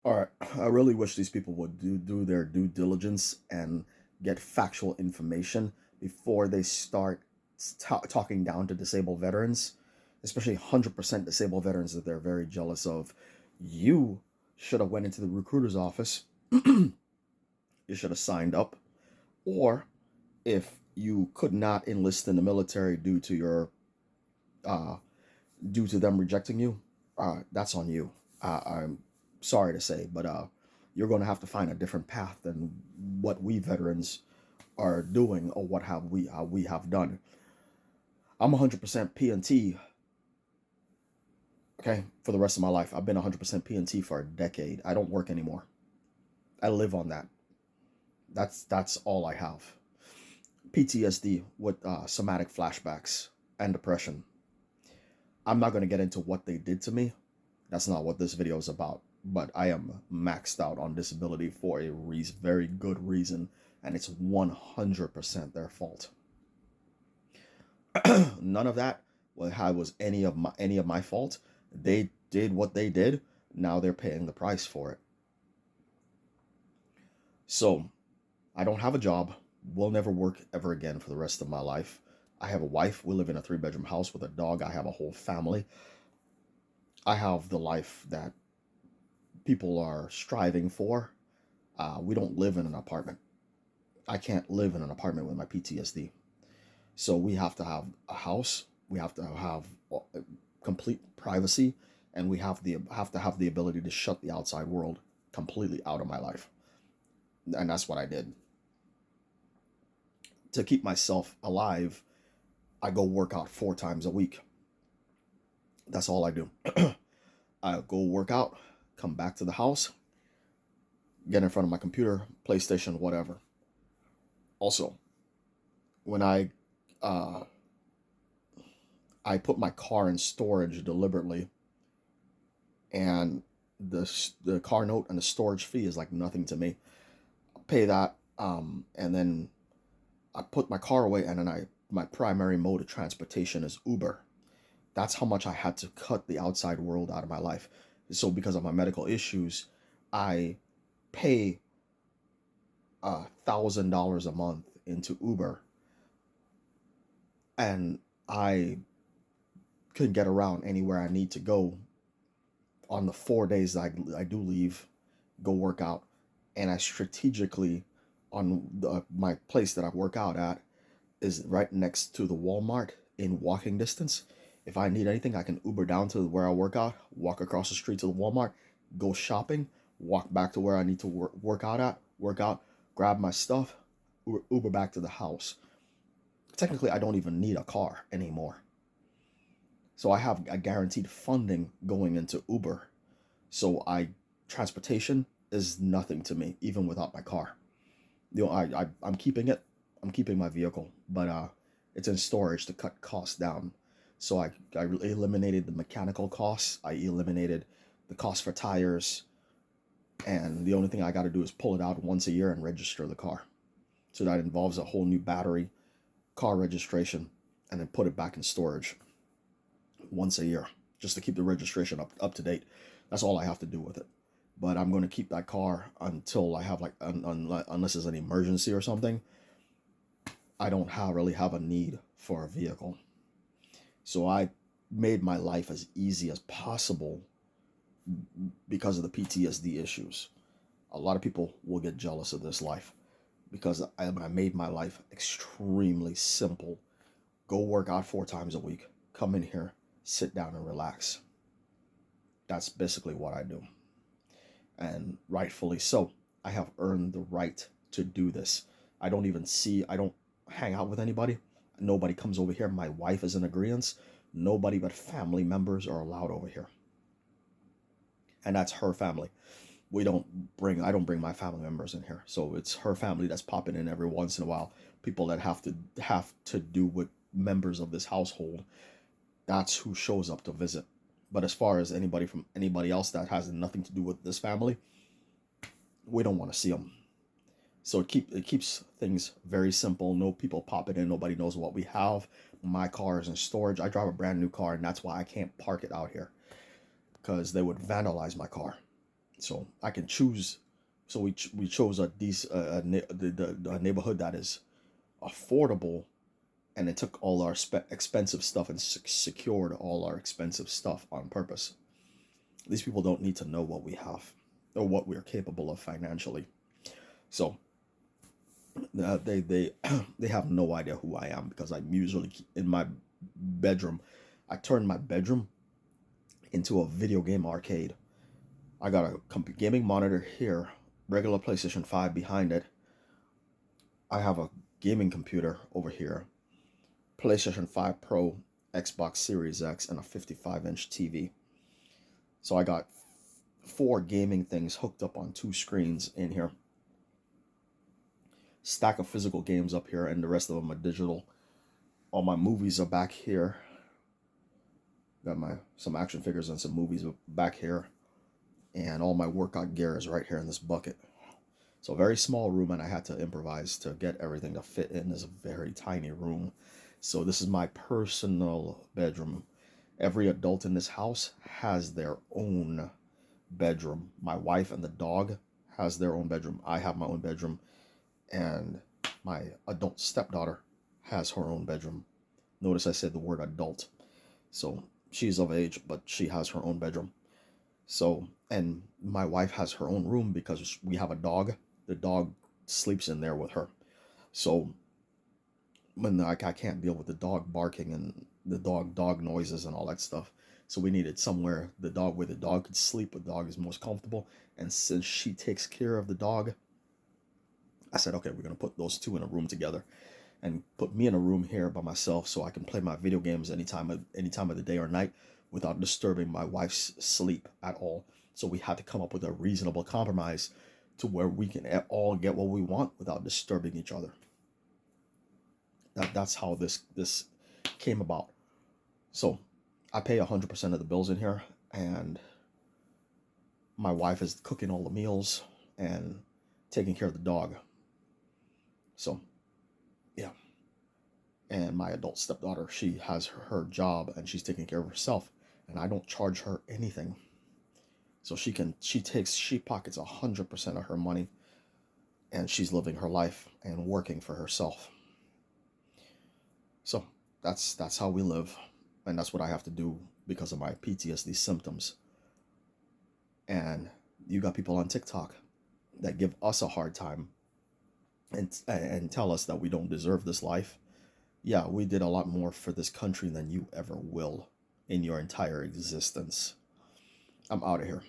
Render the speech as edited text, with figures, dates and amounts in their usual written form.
All right, I really wish these people would do their due diligence and get factual information before they start talking down to disabled veterans, especially 100% disabled veterans that they're very jealous of. You should have went into the recruiter's office. You should have signed up, or if you could not enlist in the military uh, due to them rejecting you, that's on you. I'm sorry to say, but you're going to have to find a different path than what we veterans are doing or what have we have done. I'm 100% PNT. Okay, for the rest of my life, I've been 100% PNT for a decade. I don't work anymore. I live on that. That's all I have. PTSD with somatic flashbacks and depression. I'm not going to get into what they did to me. That's not what this video is about. But I am maxed out on disability for a reason, very good reason, and it's 100% their fault. None of that was any of my fault. They did what they did. Now they're paying the price for it. So I don't have a job. Will never work ever again for the rest of my life. I have a wife. We live in a 3-bedroom house with a dog. I have a whole family. I have the life that people are striving for. We don't live in an apartment. I can't live in an apartment with my PTSD. So we have to have a house. We have to have complete privacy, and we have to have the ability to shut the outside world completely out of my life. And that's what I did. To keep myself alive, I go work out 4 times a week. That's all I do. I go work out, come back to the house, get in front of my computer, PlayStation, whatever. Also, when uh, I put my car in storage deliberately, and the car note and the storage fee is like nothing to me. I pay that, and then I put my car away, and then my primary mode of transportation is Uber. That's how much I had to cut the outside world out of my life. So because of my medical issues, I pay $1,000 a month into Uber, and I can get around anywhere I need to go on the 4 days that I do leave, go work out, and I strategically my place that I work out at is right next to the Walmart in walking distance. If I need anything, I can Uber down to where I work out, walk across the street to the Walmart, go shopping, walk back to where I need to work out, grab my stuff, Uber back to the house. Technically, I don't even need a car anymore. So I have a guaranteed funding going into Uber. So transportation is nothing to me, even without my car. I'm keeping it. I'm keeping my vehicle, but it's in storage to cut costs down. So I eliminated the mechanical costs. I eliminated the cost for tires, and the only thing I got to do is pull it out once a year and register the car. So that involves a whole new battery, car registration, and then put it back in storage once a year just to keep the registration up to date. That's all I have to do with it. But I'm going to keep that car until I have unless there's an emergency or something. I don't really have a need for a vehicle. So I made my life as easy as possible because of the PTSD issues. A lot of people will get jealous of this life because I made my life extremely simple. Go work out 4 times a week, come in here, sit down and relax. That's basically what I do. And rightfully so. I have earned the right to do this. I don't hang out with anybody. Nobody comes over here. My wife is in agreement. Nobody but family members are allowed over here. And that's her family. I don't bring my family members in here. So it's her family that's popping in every once in a while. People that have to do with members of this household. That's who shows up to visit. But as far as anybody else that has nothing to do with this family, we don't want to see them. So it keeps things very simple. No people popping in. Nobody knows what we have. My car is in storage. I drive a brand new car, and that's why I can't park it out here, because they would vandalize my car. So I can choose. So we chose a neighborhood that is affordable, and it took all our expensive stuff and secured all our expensive stuff on purpose. These people don't need to know what we have or what we're capable of financially. So they they have no idea who I am, because I'm usually in my bedroom. I turned my bedroom into a video game arcade. I got a gaming monitor here, regular PlayStation 5 behind it. I have a gaming computer over here, PlayStation 5 Pro, Xbox Series X, and a 55-inch TV. So I got 4 gaming things hooked up on 2 screens in here. Stack of physical games up here, and the rest of them are digital. All my movies are back here. Got some action figures and some movies back here. And all my workout gear is right here in this bucket. So a very small room, and I had to improvise to get everything to fit in this very tiny room. So this is my personal bedroom. Every adult in this house has their own bedroom. My wife and the dog has their own bedroom. I have my own bedroom. And my adult stepdaughter has her own bedroom. Notice I said the word adult. So she's of age, but she has her own bedroom. So, and my wife has her own room because we have a dog. The dog sleeps in there with her. So when I can't deal with the dog barking and the dog noises and all that stuff. So we needed somewhere where the dog could sleep, where the dog is most comfortable. And since she takes care of the dog, I said, okay, we're gonna put those two in a room together, and put me in a room here by myself so I can play my video games any time of the day or night without disturbing my wife's sleep at all. So we had to come up with a reasonable compromise to where we can all get what we want without disturbing each other. That's how this came about. So I pay 100% of the bills in here, and my wife is cooking all the meals and taking care of the dog. So yeah. And my adult stepdaughter, she has her job and she's taking care of herself, and I don't charge her anything. So she pockets 100% of her money, and she's living her life and working for herself. So that's how we live, and that's what I have to do because of my PTSD symptoms. And you got people on TikTok that give us a hard time and tell us that we don't deserve this life. Yeah, we did a lot more for this country than you ever will in your entire existence. I'm out of here.